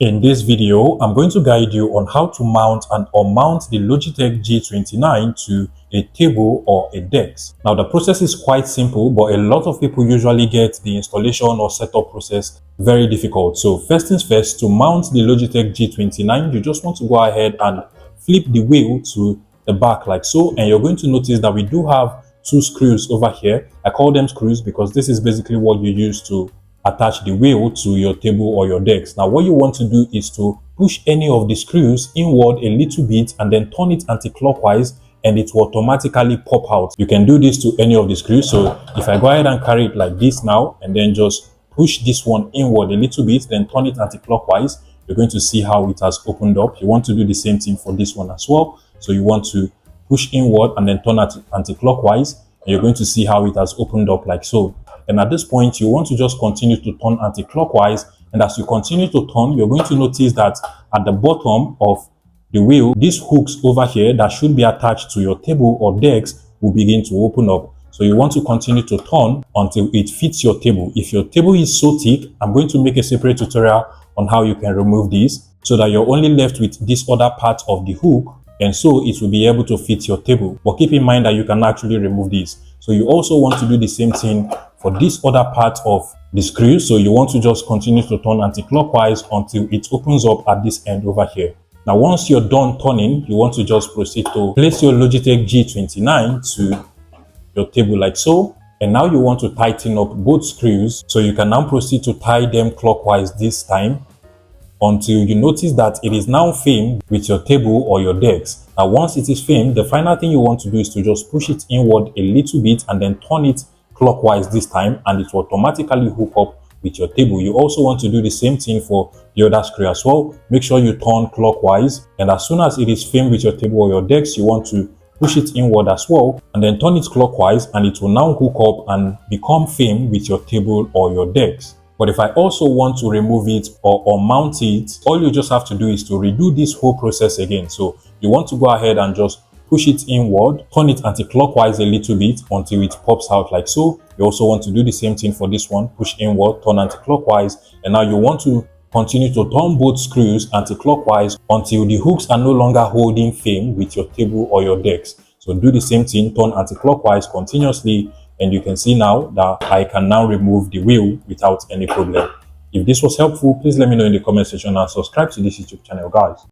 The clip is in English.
In this video, I'm going to guide you on how to mount and unmount the Logitech G29 to a table or a desk. Now, the process is quite simple, but a lot of people usually get the installation or setup process very difficult. So first things first, to mount the Logitech G29, you just want to go ahead and flip the wheel to the back like so, and you're going to notice that we do have two screws over here. I call them screws because this is basically what you use to attach the wheel to your table or your desk. Now, what you want to do is to push any of the screws inward a little bit and then turn it anti-clockwise, and it will automatically pop out. You can do this to any of the screws. So if I go ahead and carry it like this now and then just push this one inward a little bit, then turn it anti-clockwise, you're going to see how it has opened up. You want to do the same thing for this one as well. So you want to push inward and then turn it anti-clockwise, and you're going to see how it has opened up like so. And at this point, you want to just continue to turn anti-clockwise. And as you continue to turn, you're going to notice that at the bottom of the wheel, these hooks over here that should be attached to your table or desk will begin to open up. So you want to continue to turn until it fits your table. If your table is so thick, I'm going to make a separate tutorial on how you can remove this so that you're only left with this other part of the hook, and so it will be able to fit your table. But keep in mind that you can actually remove this. So you also want to do the same thing for this other part of the screw. So you want to just continue to turn anti-clockwise until it opens up at this end over here. Now, once you're done turning, you want to just proceed to place your Logitech G29 to your table like so. And now you want to tighten up both screws. So you can now proceed to tie them clockwise this time until you notice that it is now framed with your table or your desk. Now, once it is framed, the final thing you want to do is to just push it inward a little bit and then turn it clockwise this time, and it will automatically hook up with your table. You also want to do the same thing for the other screw as well. Make sure you turn clockwise, and as soon as it is framed with your table or your desk, you want to push it inward as well and then turn it clockwise, and it will now hook up and become framed with your table or your desk. But if I also want to remove it or unmount it, all you just have to do is to redo this whole process again. So you want to go ahead and just push it inward, turn it anti-clockwise a little bit until it pops out like so. You also want to do the same thing for this one, push inward, turn anti-clockwise, and now you want to continue to turn both screws anti-clockwise until the hooks are no longer holding firm with your table or your desk. So do the same thing, turn anti-clockwise continuously, and you can see now that I can now remove the wheel without any problem. If this was helpful, please let me know in the comment section and subscribe to this YouTube channel, guys.